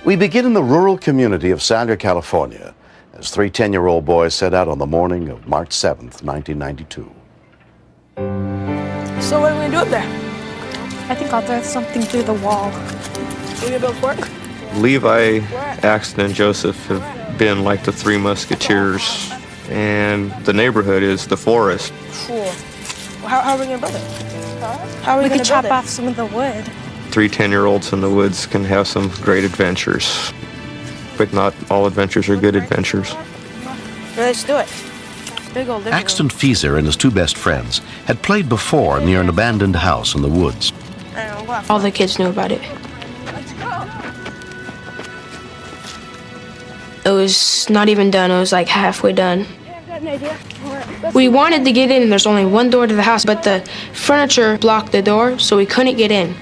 We begin in the rural community of Salyer, California, as three 10-year-old boys set out on the morning of March 7th, 1992. So what are we going to do up there? I think I'll throw something through the wall. We going to build fort? Levi, Axton, and Joseph have been like the Three Musketeers, and the neighborhood is the forest. Cool. How are we going to build it? How are we We going could to build chop it? off some of the wood. Three 10-year-olds in the woods can have some great adventures, but not all adventures are good adventures. Let's do it. Big old living Axton Fieser and his two best friends had played before near an abandoned house in the woods. room. All the kids knew about it. It was not even done. It was like halfway done. We wanted to get in, and there's only one door to the house, but the furniture blocked the door, so we couldn't get in.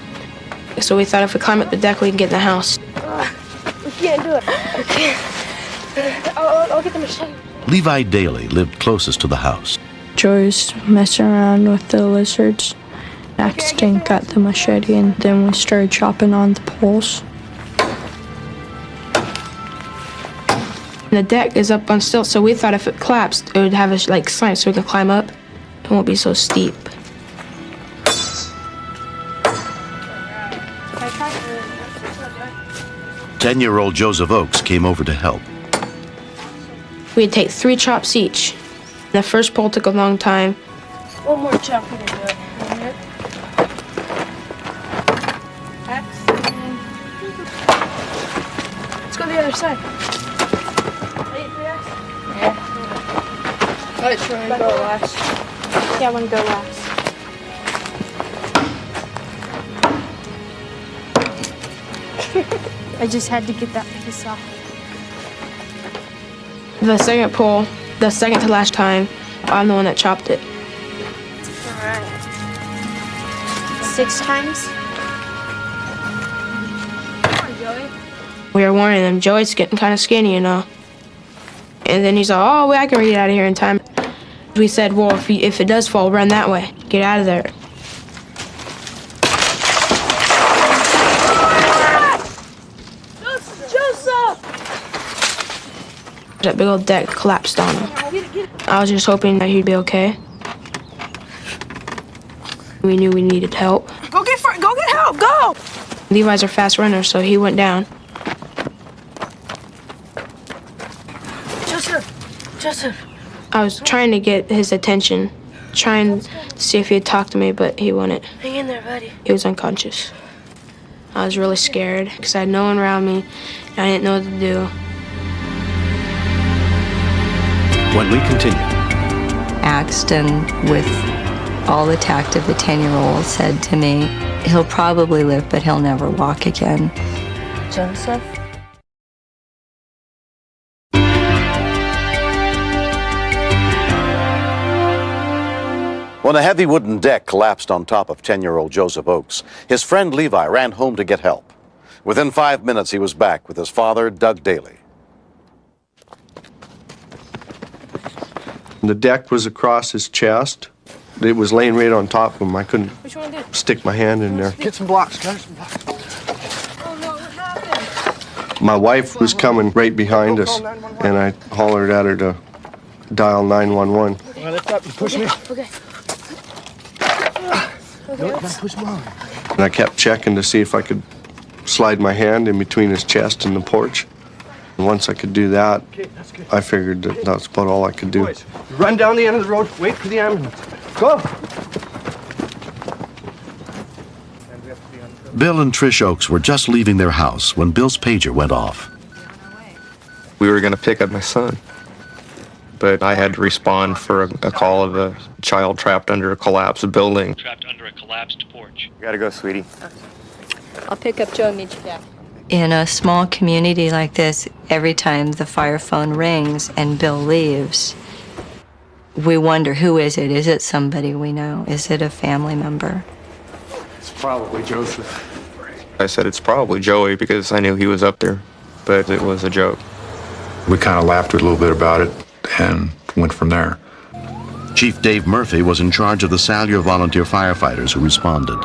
So we thought if we climb up the deck, we can get in the house. We can't do it. We can't. I'll get the machine. Levi Daly lived closest to the house. Joy's messing around with the lizards. Axton got the machete, and then we started chopping on the poles. The deck is up on stilts, so we thought if it collapsed, it would have a like slant so we could climb up. It won't be so steep. Ten-year-old Joseph Oakes came over to help. We'd take 3 chops each. The first pole took a long time. One more chop, we can do it. Let's go to the other side. Yeah. Let Troy go last. Yeah, I want to go last. I just had to get that piece off. The second pole, the second to last time, I'm the one that chopped it. All right. 6 times. Come on, Joey. We were warning them, Joey's getting kind of skinny, you know. And then he's like, oh, well, I can get out of here in time. We said, well, if it does fall, run that way. Get out of there. Joseph! That big old deck collapsed on him. I was just hoping that he'd be okay. We knew we needed help. Go get help, go! Levi's a fast runner, so he went down. Joseph. I was trying to get his attention, trying to see if he'd talk to me, but he wouldn't. Hang in there, buddy. He was unconscious. I was really scared because I had no one around me, and I didn't know what to do. When we continue, Axton, with all the tact of a 10-year-old, said to me, he'll probably live, but he'll never walk again. Joseph? when a heavy wooden deck collapsed on top of 10-year-old Joseph Oakes, his friend Levi ran home to get help. Within 5 minutes, he was back with his father, Doug Daly. The deck was across his chest. It was laying right on top of him. I couldn't stick my hand in there. Get some blocks, guys. Some blocks. Oh, no, what happened? My wife was coming right behind us, and I hollered at her to dial 911. Well, lift up and push me. Okay. Nope, gotta push him on. And I kept checking to see if I could slide my hand in between his chest and the porch. And once I could do that, I figured that that's about all I could do. Boys, run down the end of the road, wait for the ambulance. Go! Bill and Trish Oakes were just leaving their house when Bill's pager went off. We were going to pick up my son, but I had to respond for a call of a child trapped under a collapsed building. Trapped under a collapsed porch. We gotta go, sweetie. I'll pick up Joe and meet you back. In a small community like this, every time the fire phone rings and Bill leaves, we wonder, who is it? Is it somebody we know? Is it a family member? It's probably Joseph. I said it's probably Joey because I knew he was up there, but it was a joke. We kind of laughed a little bit about it and went from there. Chief Dave Murphy was in charge of the Salyer volunteer firefighters who responded.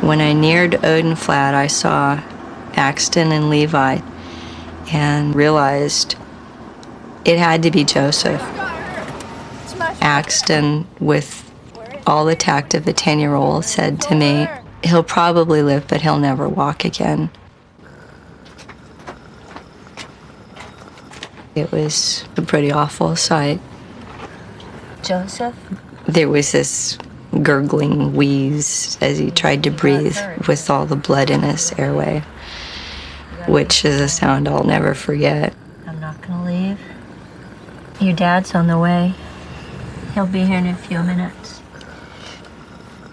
When I neared Odin Flat, I saw Axton and Levi and realized it had to be Joseph. Axton, with all the tact of a 10-year-old, said to me, "He'll probably live, but he'll never walk again." It was a pretty awful sight. Joseph? There was this gurgling wheeze as he tried to breathe with all the blood in his airway, which is a sound I'll never forget. I'm not gonna leave. Your dad's on the way. He'll be here in a few minutes.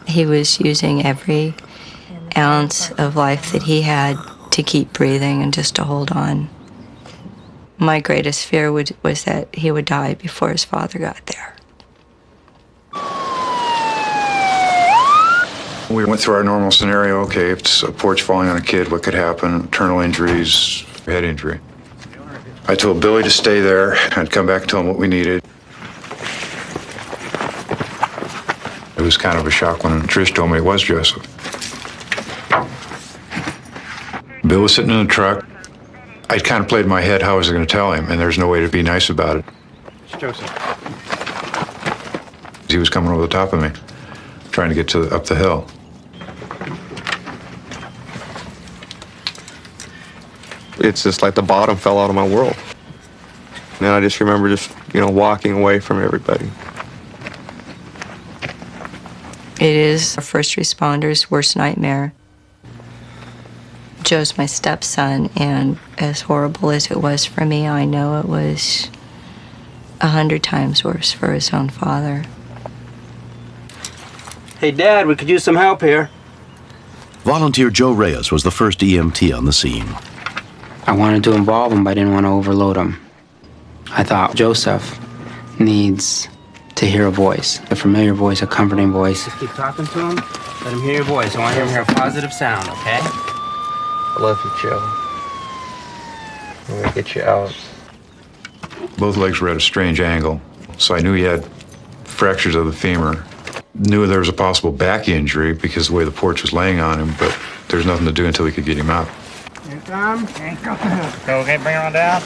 He was using every ounce of life that he had to keep breathing and just to hold on. My greatest fear was that he would die before his father got there. We went through our normal scenario. Okay, if it's a porch falling on a kid, what could happen? Internal injuries, head injury. I told Billy to stay there. I'd come back and tell him what we needed. It was kind of a shock when Trish told me it was Joseph. Bill was sitting in the truck. I'd kind of played in my head how I was going to tell him, and there's no way to be nice about it. It's Joseph. He was coming over the top of me, trying to get up the hill. It's just like the bottom fell out of my world. And I just remember walking away from everybody. It is a first responder's worst nightmare. Joe's my stepson, and as horrible as it was for me, I know it was 100 times worse for his own father. Hey, Dad, we could use some help here. Volunteer Joe Reyes was the first EMT on the scene. I wanted to involve him, but I didn't want to overload him. I thought Joseph needs to hear a voice, a familiar voice, a comforting voice. Just keep talking to him. Let him hear your voice. I want him to hear a positive sound, okay? I love you, Joe. I'm gonna get you out. Both legs were at a strange angle, so I knew he had fractures of the femur. Knew there was a possible back injury because of the way the porch was laying on him, but there's nothing to do until we could get him out. Here it comes. Okay, bring her on down.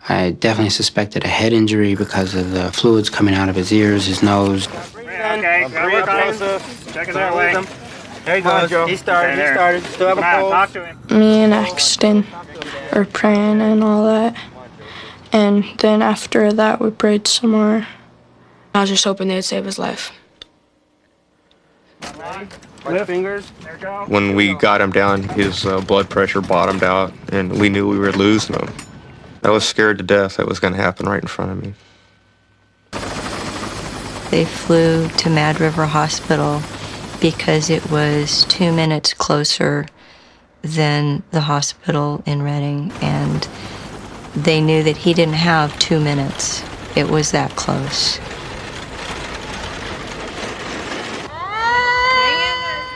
I definitely suspected a head injury because of the fluids coming out of his ears, his nose. Okay, Breathe, Joseph. Check it that way. There he goes. He started. Still have a pulse. Talk to him. Me and Axton were praying and all that. And then after that, we prayed some more. I was just hoping they'd save his life. Lift fingers. When we got him down, his blood pressure bottomed out, and we knew we were losing him. I was scared to death that was going to happen right in front of me. They flew to Mad River Hospital because it was 2 minutes closer than the hospital in Reading, and they knew that he didn't have 2 minutes. It was that close.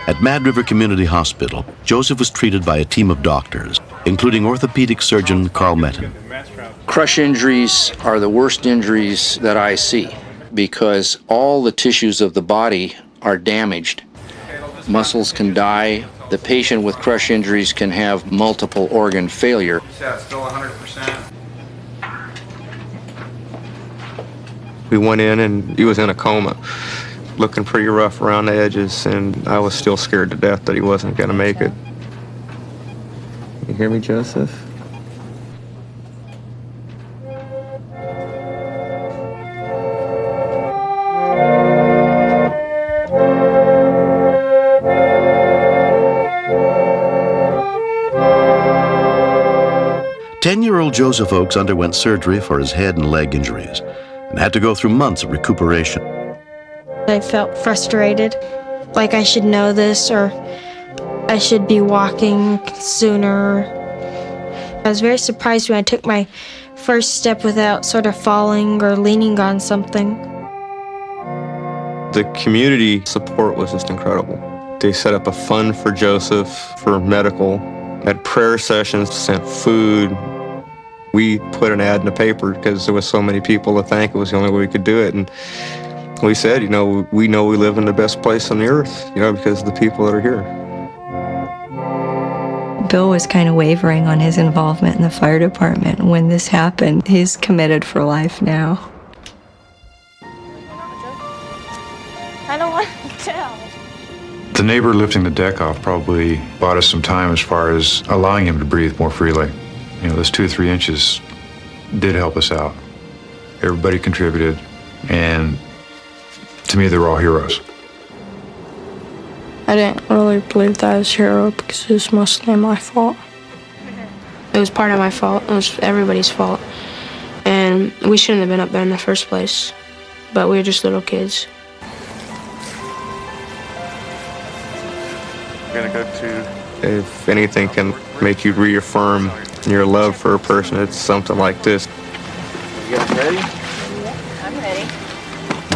At Mad River Community Hospital, Joseph was treated by a team of doctors, including orthopedic surgeon Carl Metten. Crush injuries are the worst injuries that I see because all the tissues of the body are damaged. Muscles can die. The patient with crush injuries can have multiple organ failure. Still 100%. We went in and he was in a coma, looking pretty rough around the edges, and I was still scared to death that he wasn't going to make it. You hear me, Joseph? Ten-year-old Joseph Oakes underwent surgery for his head and leg injuries and had to go through months of recuperation. I felt frustrated, like I should know this or I should be walking sooner. I was very surprised when I took my first step without sort of falling or leaning on something. The community support was just incredible. They set up a fund for Joseph for medical, had prayer sessions, sent food. We put an ad in the paper because there was so many people to thank. It was the only way we could do it. And we said, we know we live in the best place on the earth, because of the people that are here. Bill was kind of wavering on his involvement in the fire department. When this happened, he's committed for life now. I don't want to tell. The neighbor lifting the deck off probably bought us some time as far as allowing him to breathe more freely. You know, those 2 or 3 inches did help us out. Everybody contributed, and to me, they were all heroes. I didn't really believe that I was a hero because it was mostly my fault. It was part of my fault. It was everybody's fault. And we shouldn't have been up there in the first place. But we were just little kids. I'm gonna go to, if anything can make you reaffirm your love for a person, it's something like this. You guys ready? I'm ready.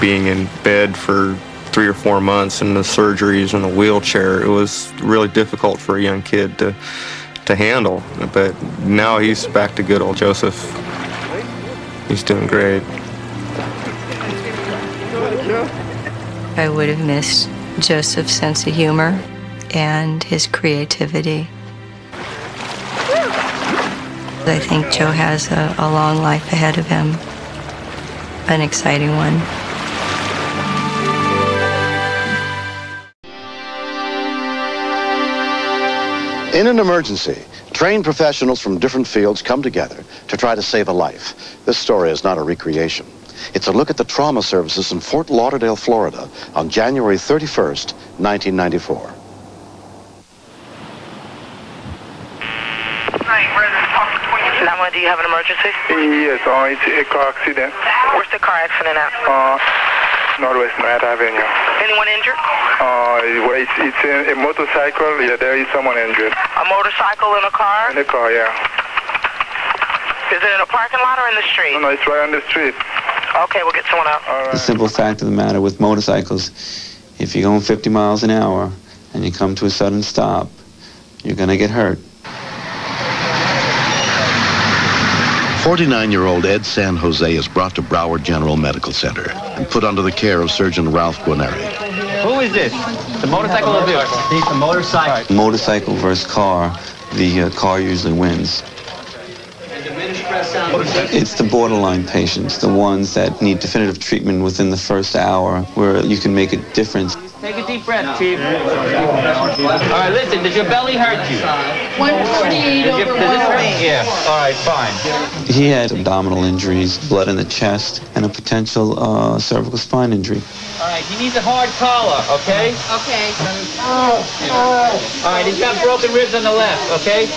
Being in bed for 3 or 4 months and the surgeries and the wheelchair, it was really difficult for a young kid to handle. But now he's back to good old Joseph. He's doing great. I would have missed Joseph's sense of humor and his creativity. I think Joe has a long life ahead of him, an exciting one. In an emergency, trained professionals from different fields come together to try to save a life. This story is not a recreation. It's a look at the trauma services in Fort Lauderdale, Florida on January 31st, 1994. Do you have an emergency? Yes, it's a car accident. Where's the car accident at? Northwest North Avenue. Anyone injured? It's a motorcycle. Yeah, there is someone injured. A motorcycle in a car? In the car, yeah. Is it in a parking lot or in the street? No, it's right on the street. Okay, we'll get someone out. All right. The simple fact of the matter with motorcycles, if you're going 50 miles an hour and you come to a sudden stop, you're going to get hurt. 49-year-old Ed San Jose is brought to Broward General Medical Center and put under the care of Surgeon Ralph Guarneri. Who is this? The motorcycle or vehicle? It's the motorcycle. Motorcycle versus car, the car usually wins. It's the borderline patients, the ones that need definitive treatment within the first hour, where you can make a difference. Take a deep breath, Chief. All right, listen, does your belly hurt you? 148 over 108. Yeah, all right, fine. He had abdominal injuries, blood in the chest, and a potential cervical spine injury. All right, he needs a hard collar, okay? Okay. All right, he's got broken ribs on the left, okay?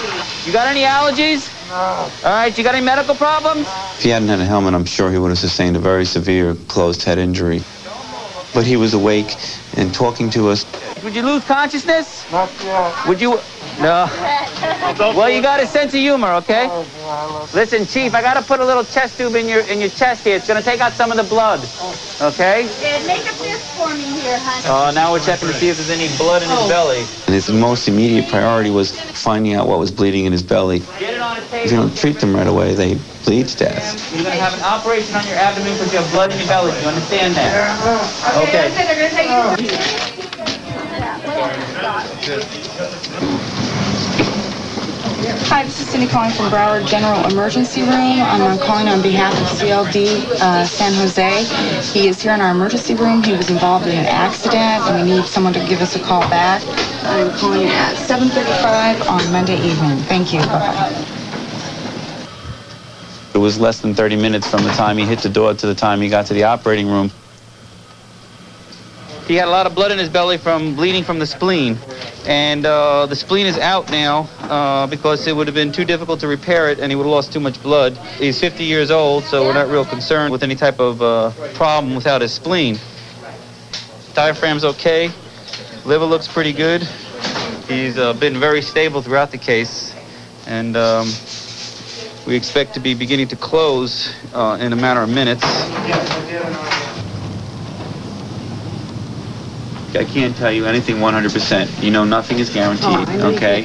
You got any allergies? No. All right, you got any medical problems? If he hadn't had a helmet, I'm sure he would have sustained a very severe closed head injury. But he was awake and talking to us. Would you lose consciousness? Not yet. Would you? No. Well, you got a sense of humor, okay? Listen, Chief, I got to put a little chest tube in your chest here. It's going to take out some of the blood, okay? Dad, make a fist for me here, honey. Now we're checking to see if there's any blood in his belly. And his most immediate priority was finding out what was bleeding in his belly. Get it on a table. If you don't treat them right away, they bleed to death. You're going to have an operation on your abdomen because you have blood in your belly. Do you understand that? Okay. They're going to take you. Hi, this is Cindy calling from Broward General Emergency Room. I'm calling on behalf of CLD San Jose. He is here in our emergency room. He was involved in an accident, and we need someone to give us a call back. I'm calling at 7:35 on Monday evening. Thank you. Bye-bye. It was less than 30 minutes from the time he hit the door to the time he got to the operating room. He had a lot of blood in his belly from bleeding from the spleen. And the spleen is out now because it would have been too difficult to repair it and he would have lost too much blood. He's 50 years old, so we're not real concerned with any type of problem without his spleen. Diaphragm's okay. Liver looks pretty good. He's been very stable throughout the case. And we expect to be beginning to close in a matter of minutes. I can't tell you anything 100%. You know, nothing is guaranteed, okay?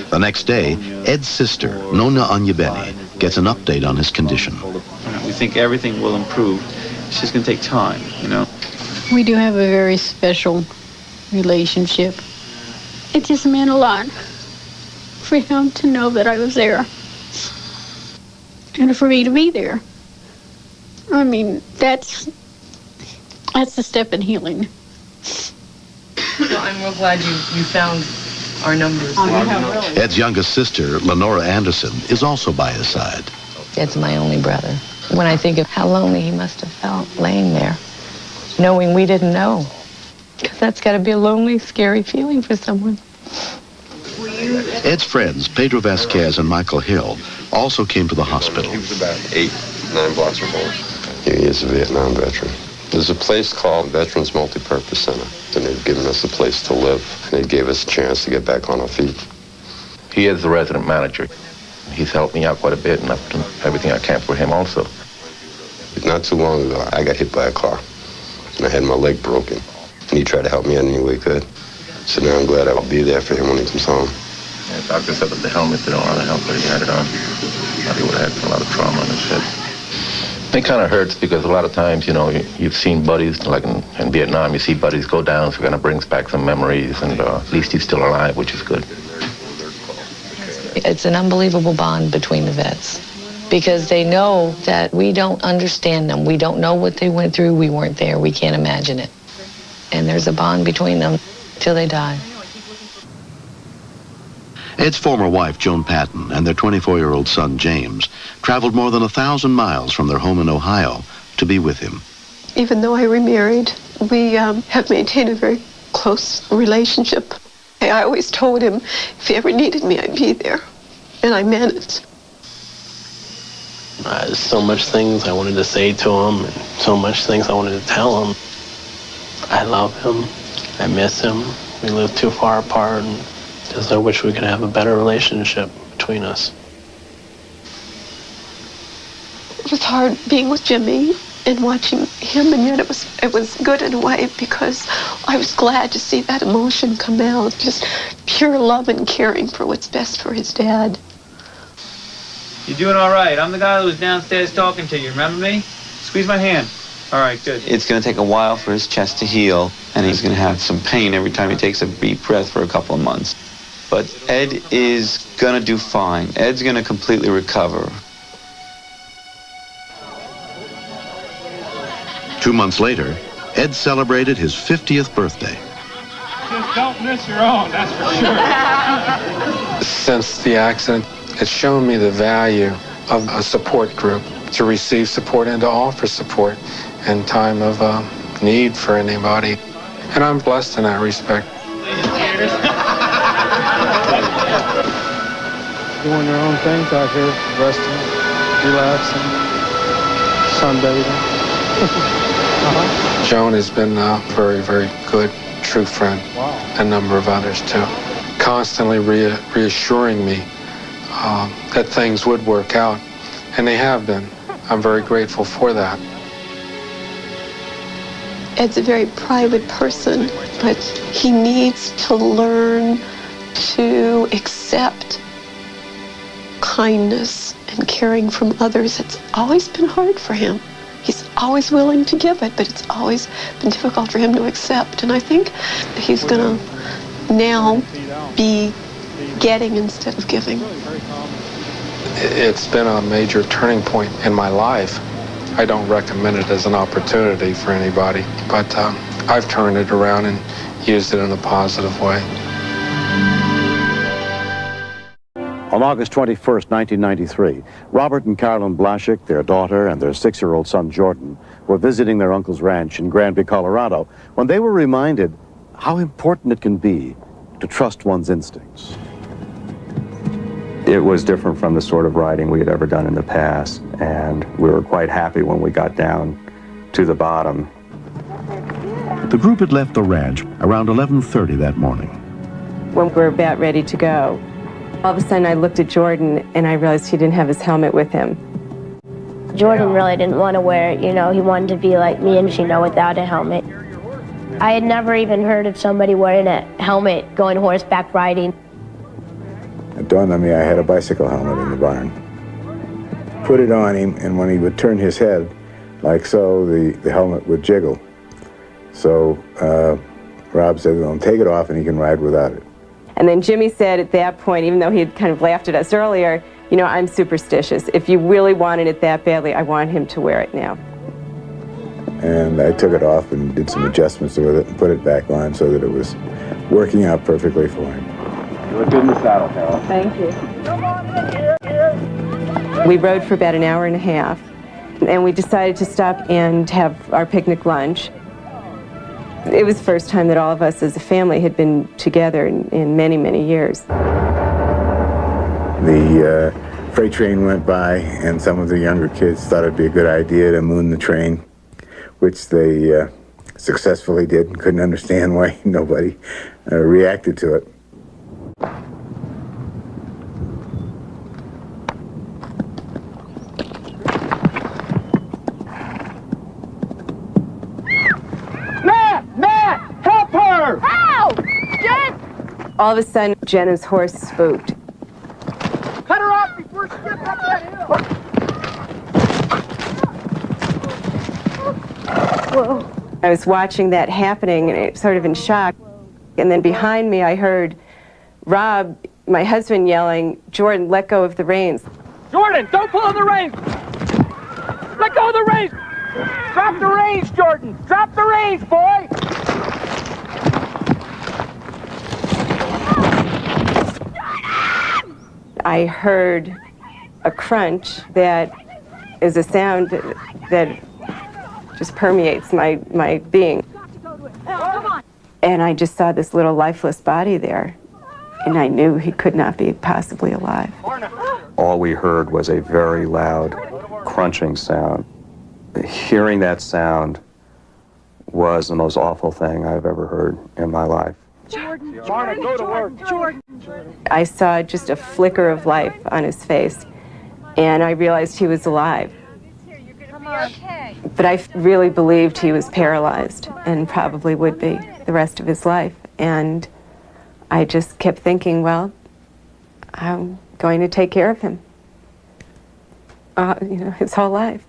The next day, Ed's sister, Nona Anyabeni, gets an update on his condition. We think everything will improve. It's just going to take time, you know? We do have a very special relationship. It just meant a lot for him to know that I was there. And for me to be there. I mean, that's a step in healing. Well, I'm real glad you found our numbers. Really. Ed's youngest sister, Lenora Anderson, is also by his side. Ed's my only brother. When I think of how lonely he must have felt laying there, knowing we didn't know. Because that's got to be a lonely, scary feeling for someone. Ed's friends, Pedro Vasquez and Michael Hill, also came to the hospital. He was about 8-9 blocks from home. He is a Vietnam veteran. There's a place called Veterans Multipurpose Center, and they've given us a place to live. They gave us a chance to get back on our feet. He is the resident manager. He's helped me out quite a bit, and I've done everything I can for him also. Not too long ago, I got hit by a car, and I had my leg broken. And he tried to help me out any way he could. So now I'm glad I'll be there for him when he comes home. And the doctor said that the helmet didn't want to help, but he had it on. He would have had a lot of trauma on his head. It kind of hurts because a lot of times, you know, you've seen buddies, like in Vietnam, you see buddies go down, so it kind of brings back some memories, and at least he's still alive, which is good. It's an unbelievable bond between the vets because they know that we don't understand them. We don't know what they went through. We weren't there. We can't imagine it. And there's a bond between them till they die. Ed's former wife, Joan Patton, and their 24-year-old son, James, traveled more than 1,000 miles from their home in Ohio to be with him. Even though I remarried, we have maintained a very close relationship. I always told him if he ever needed me, I'd be there. And I meant it. There's so much things I wanted to say to him, and so much things I wanted to tell him. I love him. I miss him. We live too far apart, and just I wish we could have a better relationship between us. It was hard being with Jimmy and watching him, and yet it was good in a way because I was glad to see that emotion come out, just pure love and caring for what's best for his dad. You're doing all right. I'm the guy who was downstairs talking to you. Remember me? Squeeze my hand. All right, good. It's going to take a while for his chest to heal, and he's going to have some pain every time he takes a deep breath for a couple of months. But Ed is going to do fine. Ed's going to completely recover. 2 months later, Ed celebrated his 50th birthday. Just don't miss your own, that's for sure. Since the accident, it's shown me the value of a support group, to receive support and to offer support in time of need for anybody. And I'm blessed in that respect. Doing their own things out here, resting, relaxing, sunbathing. Joan has been a very, very good, true friend. Wow. A number of others too. Constantly reassuring me that things would work out, and they have been. I'm very grateful for that. Ed's a very private person, but he needs to learn to accept kindness and caring from others. It's always been hard for him. He's always willing to give it, but it's always been difficult for him to accept. And I think he's going to now be getting instead of giving. It's been a major turning point in my life. I don't recommend it as an opportunity for anybody, but I've turned it around and used it in a positive way. On August 21st, 1993, Robert and Carolyn Blaszek, their daughter, and their 6-year-old son, Jordan, were visiting their uncle's ranch in Granby, Colorado, when they were reminded how important it can be to trust one's instincts. It was different from the sort of riding we had ever done in the past, and we were quite happy when we got down to the bottom. The group had left the ranch around 11:30 that morning. When we were about ready to go, all of a sudden I looked at Jordan and I realized he didn't have his helmet with him. Jordan really didn't want to wear it, you know, he wanted to be like me and Gino without a helmet. I had never even heard of somebody wearing a helmet going horseback riding. It dawned on me I had a bicycle helmet in the barn. Put it on him, and when he would turn his head, like so, the helmet would jiggle. So Rob said, well, take it off and he can ride without it. And then Jimmy said at that point, even though he had kind of laughed at us earlier, you know, I'm superstitious. If you really wanted it that badly, I want him to wear it now. And I took it off and did some adjustments with it and put it back on so that it was working out perfectly for him. You look good in the saddle, Carol. Thank you. We rode for about an hour and a half, and we decided to stop and have our picnic lunch. It was the first time that all of us as a family had been together in many, many years. The freight train went by, and some of the younger kids thought it'd be a good idea to moon the train, which they successfully did and couldn't understand why nobody reacted to it. Matt! Help her! Help! Jen! All of a sudden, Jenna's horse spooked. Cut her off before she gets up that hill! Whoa. I was watching that happening and sort of in shock. And then behind me, I heard Rob, my husband, yelling, "Jordan, let go of the reins." Jordan, don't pull on the reins! Let go of the reins! Drop the reins, Jordan! Drop the reins, boy! I heard a crunch that is a sound that just permeates my being. And I just saw this little lifeless body there, and I knew he could not be possibly alive. All we heard was a very loud crunching sound. Hearing that sound was the most awful thing I've ever heard in my life. Jordan, go to work. Jordan. I saw just a flicker of life on his face, and I realized he was alive. But I really believed he was paralyzed and probably would be the rest of his life. And I just kept thinking, well, I'm going to take care of him, his whole life.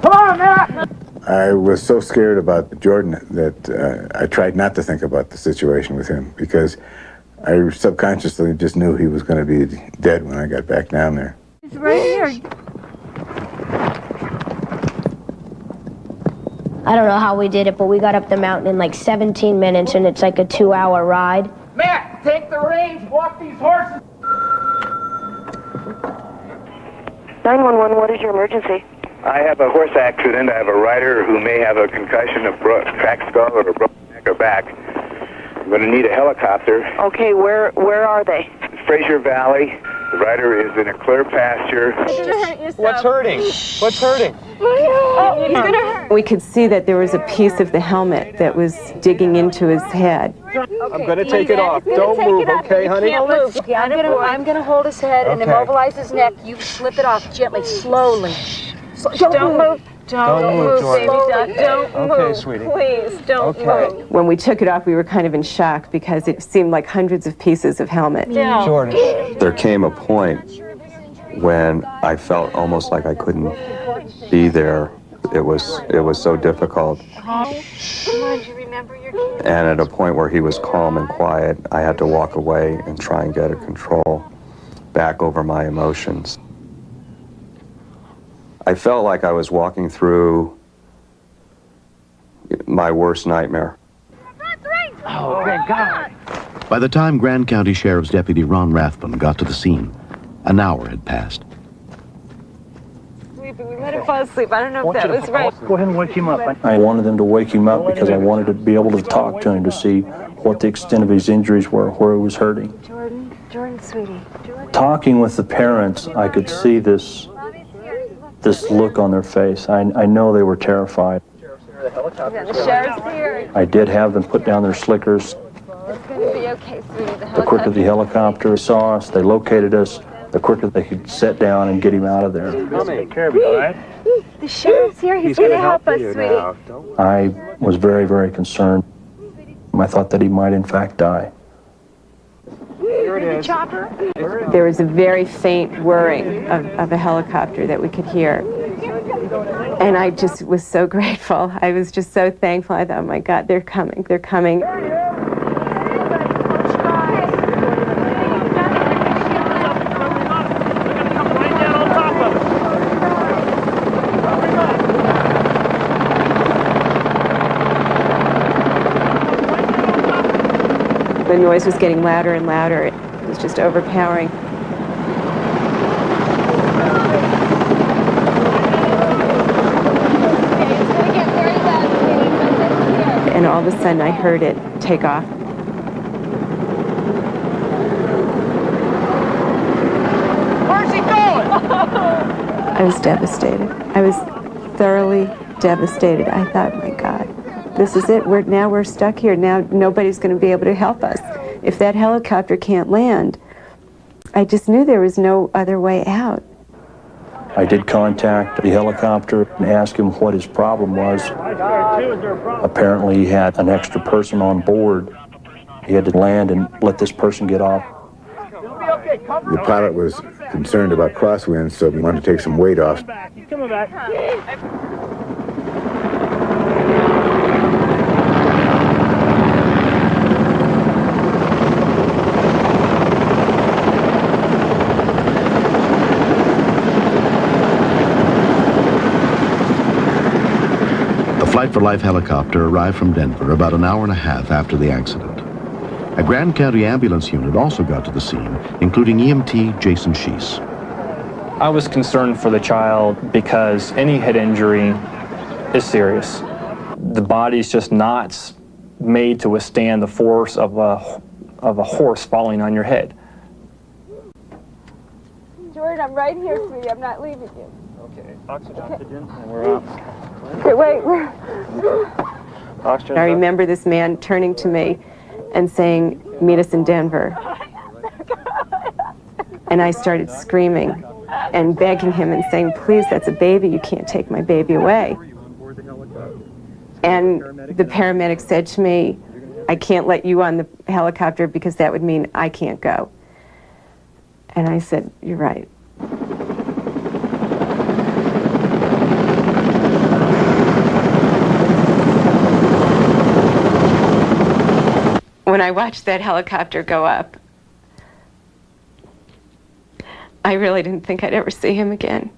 Come on, Matt! I was so scared about Jordan that I tried not to think about the situation with him because I subconsciously just knew he was going to be dead when I got back down there. He's right here. I don't know how we did it, but we got up the mountain in like 17 minutes, and it's like a 2-hour ride. Matt, take the reins, walk these horses! 911, what is your emergency? I have a horse accident. I have a rider who may have a concussion, a cracked skull, or a broken neck or back. I'm going to need a helicopter. Okay, where are they? Fraser Valley. The rider is in a clear pasture. What's hurting? What's hurting? Oh, it's gonna hurt. We could see that there was a piece of the helmet that was digging into his head. I'm going to take it off. Don't move, okay, honey? Can't move. Okay, I'm gonna hold his head and immobilize his neck. You slip it off gently, slowly. Don't move. Don't move, Jordan. Baby. Don't move. Okay, sweetie. Please, don't move. When we took it off, we were kind of in shock because it seemed like hundreds of pieces of helmet. Jordan. There came a point when I felt almost like I couldn't be there. It was so difficult. Come on, do you remember your kids? And at a point where he was calm and quiet, I had to walk away and try and get a control back over my emotions. I felt like I was walking through my worst nightmare. Oh, thank God. By the time Grand County Sheriff's Deputy Ron Rathbun got to the scene, an hour had passed. We let him fall asleep. I don't know if that was right. Go ahead and wake him up. I wanted them to wake him up because I wanted to be able to talk to him to see what the extent of his injuries were, where he was hurting. Jordan, sweetie. Talking with the parents, I could see this look on their face. I know they were terrified. The sheriff's here. I did have them put down their slickers. It's going to be okay, sweetie. The quicker the helicopter saw us, they located us, the quicker they could set down and get him out of there. I'll take care of you, all right? The sheriff's here. He's going to help us, sweetie. I was very, very concerned. I thought that he might in fact die. Here it is. Chopper? There was a very faint whirring of a helicopter that we could hear. And I just was so grateful. I was just so thankful. I thought, oh my God, they're coming, they're coming. The noise was getting louder and louder. It was just overpowering. And all of a sudden I heard it take off. Where's he going? I was devastated. I was thoroughly devastated. I thought, my God, this is it. Now we're stuck here. Now nobody's going to be able to help us. If that helicopter can't land, I just knew there was no other way out. I did contact the helicopter and ask him what his problem was. Apparently he had an extra person on board. He had to land and let this person get off. The pilot was concerned about crosswinds, so we wanted to take some weight off. He's coming back. The Flight for Life helicopter arrived from Denver about an hour and a half after the accident. A Grand County ambulance unit also got to the scene, including EMT Jason Sheese. I was concerned for the child because any head injury is serious. The body's just not made to withstand the force of a horse falling on your head. Jordan, I'm right here, sweetie. I'm not leaving you. Okay, oxygen, and we're off. Okay, wait. Oxygen. I remember this man turning to me and saying, "Meet us in Denver." And I started screaming and begging him and saying, "Please, that's a baby. You can't take my baby away." And the paramedic said to me, "I can't let you on the helicopter because that would mean I can't go." And I said, "You're right." When I watched that helicopter go up, I really didn't think I'd ever see him again.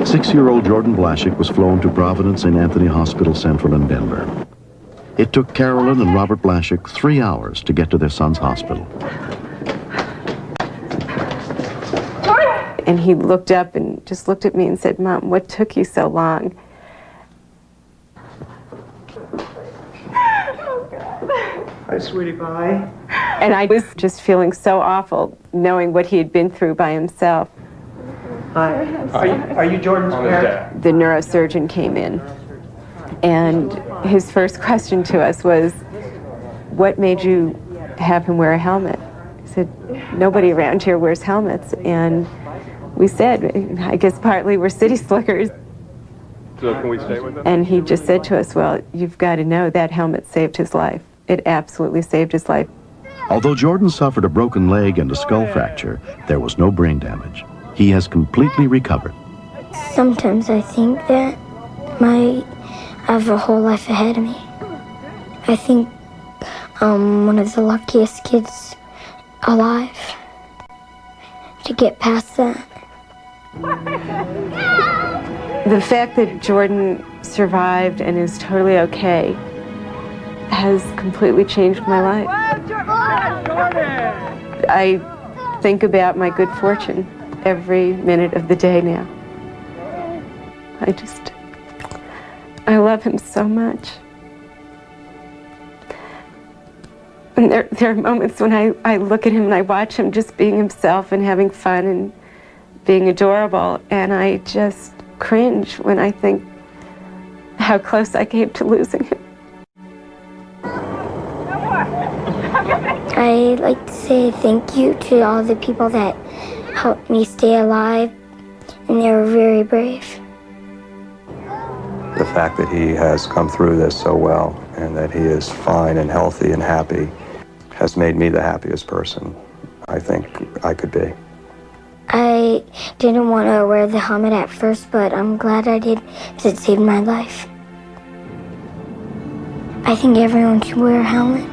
6-year-old Jordan Blaszczyk was flown to Providence St. Anthony Hospital Central in Denver. It took Carolyn and Robert Blaszczyk 3 hours to get to their son's hospital. And he looked up and just looked at me and said, "Mom, what took you so long?" Hi, sweetie pie. And I was just feeling so awful knowing what he had been through by himself. Hi. Are you Jordan's parent? The neurosurgeon came in, and his first question to us was, "What made you have him wear a helmet?" He said, "Nobody around here wears helmets." And we said, "I guess partly we're city slickers." So can we stay with him? And he just said to us, "Well, you've got to know that helmet saved his life. It absolutely saved his life." Although Jordan suffered a broken leg and a skull fracture, there was no brain damage. He has completely recovered. Sometimes I think that I have a whole life ahead of me. I think I'm one of the luckiest kids alive to get past that. The fact that Jordan survived and is totally okay has completely changed my life. I think about my good fortune every minute of the day now. I love him so much. And there are moments when I look at him and I watch him just being himself and having fun and being adorable, and I just cringe when I think how close I came to losing him. I'd like to say thank you to all the people that helped me stay alive, and they were very brave. The fact that he has come through this so well and that he is fine and healthy and happy has made me the happiest person I think I could be. I didn't want to wear the helmet at first, but I'm glad I did because it saved my life. I think everyone should wear a helmet.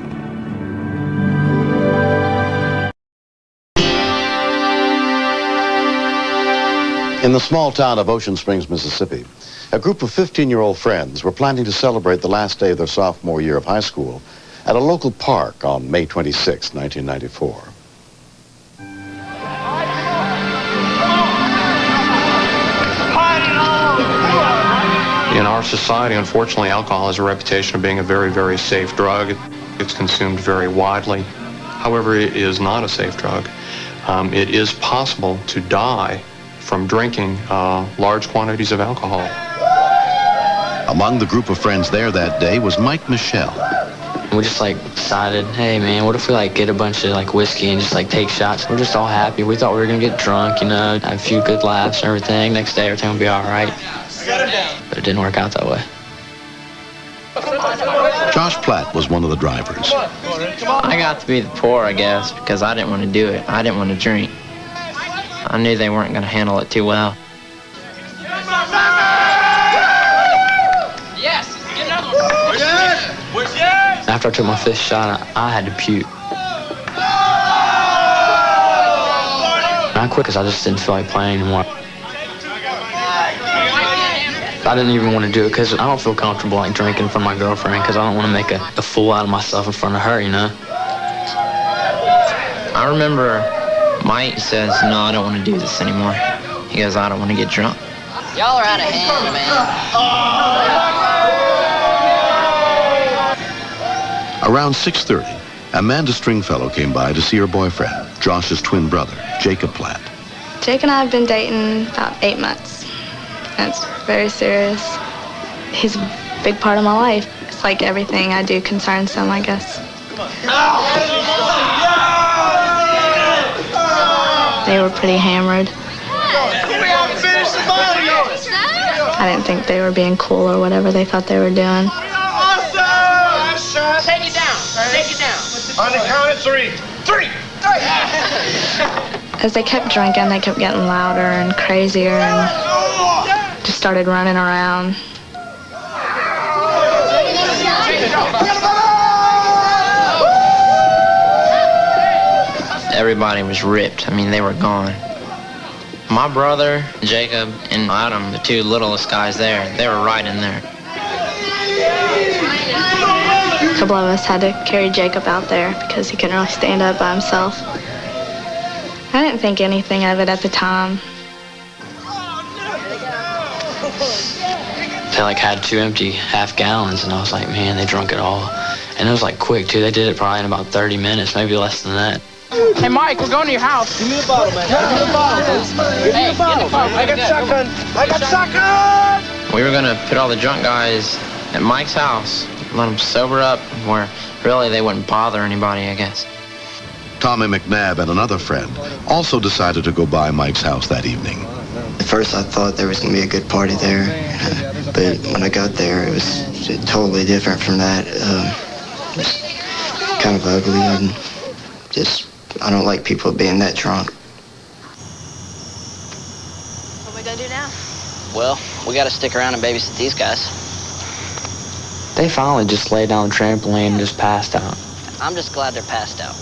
In the small town of Ocean Springs, Mississippi, a group of 15-year-old friends were planning to celebrate the last day of their sophomore year of high school at a local park on May 26, 1994. In our society, unfortunately, alcohol has a reputation of being a very, very safe drug. It's consumed very widely. However, it is not a safe drug. It is possible to die from drinking large quantities of alcohol. Among the group of friends there that day was Mike Michelle. We just decided, hey man, what if we get a bunch of whiskey and just take shots? We're just all happy. We thought we were gonna get drunk, have a few good laughs and everything. Next day everything would be all right. But it didn't work out that way. Josh Platt was one of the drivers. I got to be the poor, I guess, because I didn't want to do it. I didn't want to drink. I knew they weren't going to handle it too well. After I took my fifth shot, I had to puke. I quit because I just didn't feel like playing anymore. I didn't even want to do it because I don't feel comfortable drinking from my girlfriend because I don't want to make a fool out of myself in front of her, I remember Mike says, no, I don't want to do this anymore. He goes, I don't want to get drunk. Y'all are out of hand, man. Around 6:30, Amanda Stringfellow came by to see her boyfriend, Josh's twin brother, Jacob Platt. Jake and I have been dating about 8 months. It's very serious. He's a big part of my life. It's like everything I do concerns him, I guess. They were pretty hammered. I didn't think they were being cool or whatever they thought they were doing. Take it down. Take it down. On the count of 3. 3. As they kept drinking, they kept getting louder and crazier and just started running around. Everybody was ripped. They were gone. My brother, Jacob, and Adam, the two littlest guys there, they were right in there. A couple of us had to carry Jacob out there because he couldn't really stand up by himself. I didn't think anything of it at the time. They had 2 empty half gallons, and I was like, man, they drunk it all. And it was quick too. They did it probably in about 30 minutes, maybe less than that. Hey, Mike, we're going to your house. Give me the bottle, man. Give me the bottle, please. Give me the bottle. I got shotgun. I got shotgun. We were gonna put all the drunk guys at Mike's house, let them sober up, where really they wouldn't bother anybody, I guess. Tommy McNabb and another friend also decided to go by Mike's house that evening. At first I thought there was going to be a good party there, but when I got there it was totally different from that. It was kind of ugly and I don't like people being that drunk. What are we going to do now? Well, we gotta stick around and babysit these guys. They finally just laid down the trampoline and just passed out. I'm just glad they're passed out.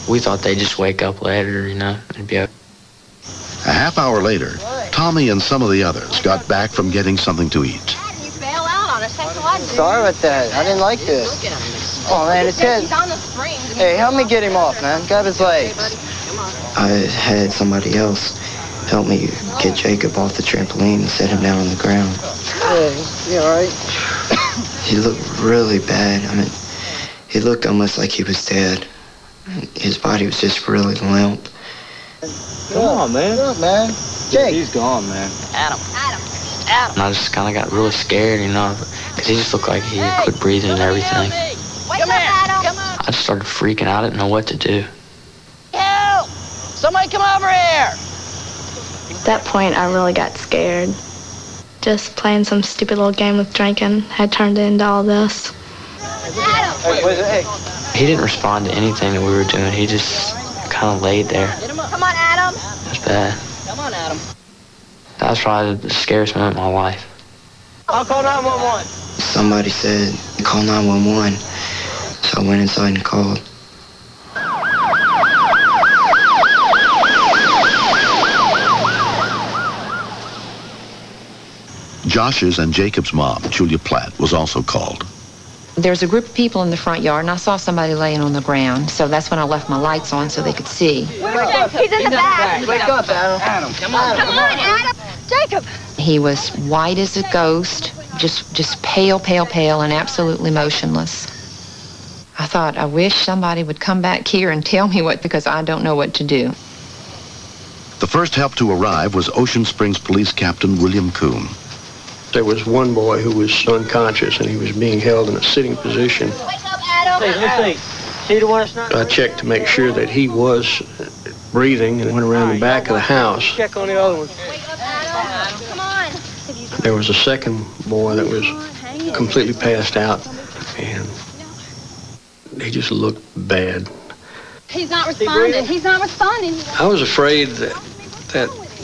We thought they'd just wake up later, and be okay. A half hour later, Tommy and some of the others got back from getting something to eat. You bail out on us. Sorry about that. I didn't like this. Oh, man, it's his. He's on the springs. Hey, help me get him off, man. Grab his legs. I had somebody else help me get Jacob off the trampoline and set him down on the ground. Hey, you all right? He looked really bad. He looked almost like he was dead. His body was just really limp. Come on, man. Look, man. Jake. He's gone, man. Adam. And I just kind of got really scared, because he just looked like he quit breathing and everything. Wake up, Adam. Come on. I just started freaking out. I didn't know what to do. Help! Somebody come over here! At that point, I really got scared. Just playing some stupid little game with drinking had turned into all this. Hey. He didn't respond to anything that we were doing. He just kind of laid there. Come on, Adam. It was bad. Come on, Adam. That was probably the scariest moment of my life. I'll call 911. Somebody said, call 911. So I went inside and called. Josh's and Jacob's mom, Julia Platt, was also called. There's a group of people in the front yard, and I saw somebody laying on the ground, so that's when I left my lights on so they could see. He's in the back. Wake up, Adam. Come on, Adam. Jacob. He was white as a ghost, just pale, pale, pale, and absolutely motionless. I thought, I wish somebody would come back here and tell me what, because I don't know what to do. The first help to arrive was Ocean Springs Police Captain William Coon. There was one boy who was unconscious, and he was being held in a sitting position. Wake up, Adam. Hey, let's see. See the one that's not? I checked to make sure that he was breathing and went around the back of the house. Check on the other one. Wake up, Adam. Come on. There was a second boy that was completely passed out, and he just looked bad. He's not responding. He's not responding. I was afraid that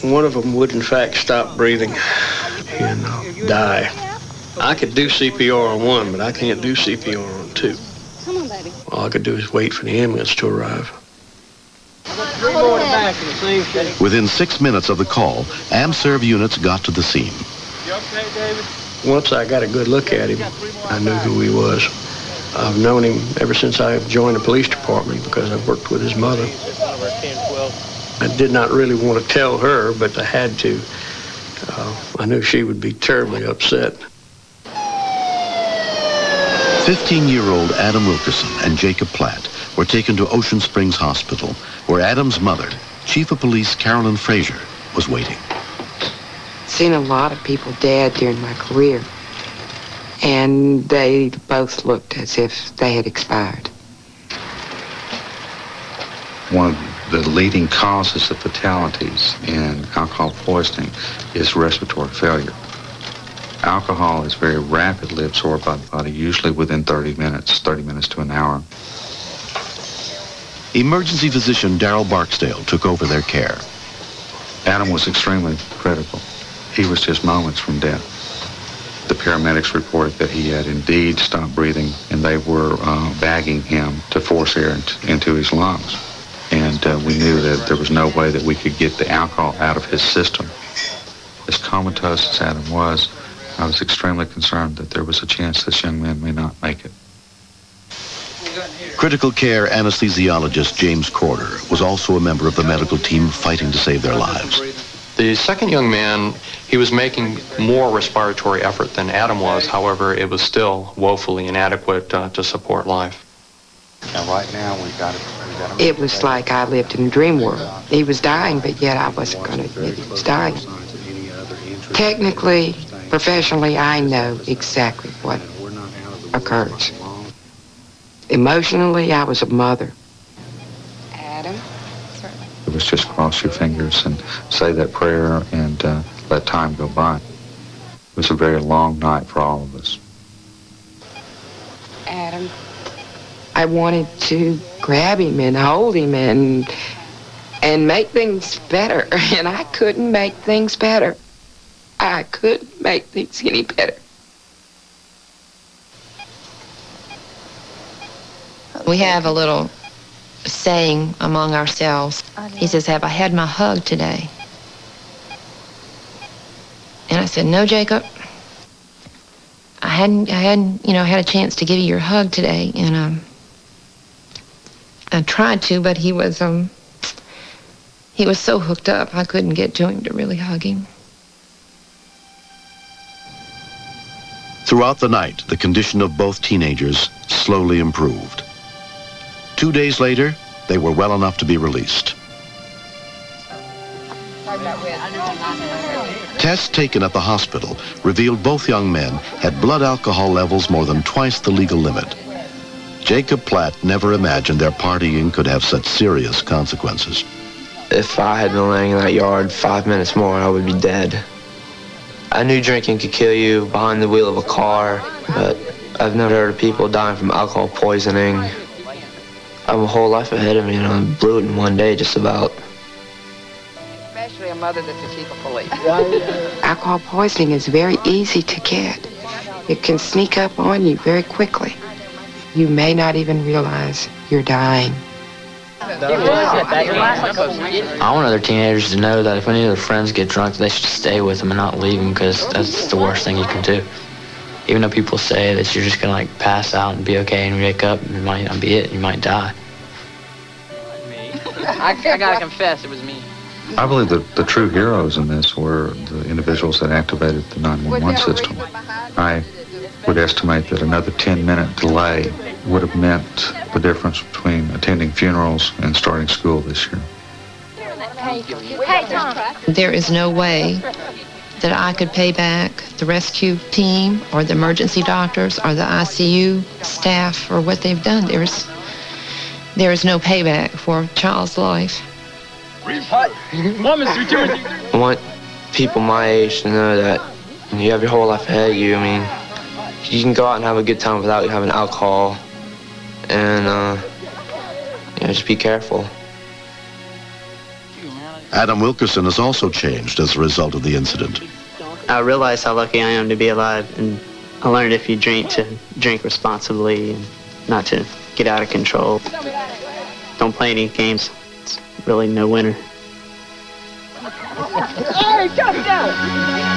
one of them would in fact stop breathing and die. I could do CPR on one, but I can't do CPR on two. Come on, baby. All I could do is wait for the ambulance to arrive. Within 6 minutes of the call, AMSERV units got to the scene. You okay, David? Once I got a good look at him, I knew who he was. I've known him ever since I joined the police department because I worked with his mother. I did not really want to tell her, but I had to. I knew she would be terribly upset. 15-year-old Adam Wilkerson and Jacob Platt were taken to Ocean Springs Hospital, where Adam's mother, Chief of Police Carolyn Frazier, was waiting. Seen a lot of people dead during my career, and they both looked as if they had expired. One of the leading causes of fatalities in alcohol poisoning is respiratory failure. Alcohol is very rapidly absorbed by the body, usually within 30 minutes to an hour. Emergency physician Darrell Barksdale took over their care. Adam was extremely critical. He was just moments from death. The paramedics reported that he had indeed stopped breathing, and they were bagging him to force air into his lungs. And we knew that there was no way that we could get the alcohol out of his system. As comatose as Adam was, I was extremely concerned that there was a chance this young man may not make it. Critical care anesthesiologist James Corder was also a member of the medical team fighting to save their lives. The second young man, he was making more respiratory effort than Adam was. However, it was still woefully inadequate to support life. Now, right now, we got him. It was like I lived in a dream world. He was dying, but yet I wasn't going to admit he was dying. Technically, professionally, I know exactly what occurs. Emotionally, I was a mother. Adam? It was just cross your fingers and say that prayer and let time go by. It was a very long night for all of us. Adam. I wanted to grab him and hold him and make things better, and I couldn't make things better. I couldn't make things any better. We have a little saying among ourselves. He says, "Have I had my hug today?" And I said, "No, Jacob. I hadn't, had a chance to give you your hug today." And I tried to, but he was so hooked up, I couldn't get to him to really hug him. Throughout the night, the condition of both teenagers slowly improved. 2 days later, they were well enough to be released. Tests taken at the hospital revealed both young men had blood alcohol levels more than twice the legal limit. Jacob Platt never imagined their partying could have such serious consequences. If I had been laying in that yard 5 minutes more, I would be dead. I knew drinking could kill you behind the wheel of a car, but I've never heard of people dying from alcohol poisoning. I have a whole life ahead of me, and I blew it in one day just about. Especially a mother that's a chief of police. Alcohol poisoning is very easy to get. It can sneak up on you very quickly. You may not even realize you're dying. I want other teenagers to know that if any of their friends get drunk, they should stay with them and not leave them, because that's the worst thing you can do. Even though people say that you're just gonna like pass out and be okay and wake up, and it might not be it, you might die. I gotta confess, it was me. I believe that the true heroes in this were the individuals that activated the 911 system. I would estimate that another 10-minute delay would have meant the difference between attending funerals and starting school this year. Hey, Tom. There is no way that I could pay back the rescue team or the emergency doctors or the ICU staff for what they've done. There is no payback for a child's life. I want people my age to know that you have your whole life ahead of you. I mean, you can go out and have a good time without having alcohol, and just be careful. Adam Wilkerson has also changed as a result of the incident. I realize how lucky I am to be alive, and I learned if you drink, to drink responsibly and not to get out of control. Don't play any games. It's really no winner. Hey, touchdown!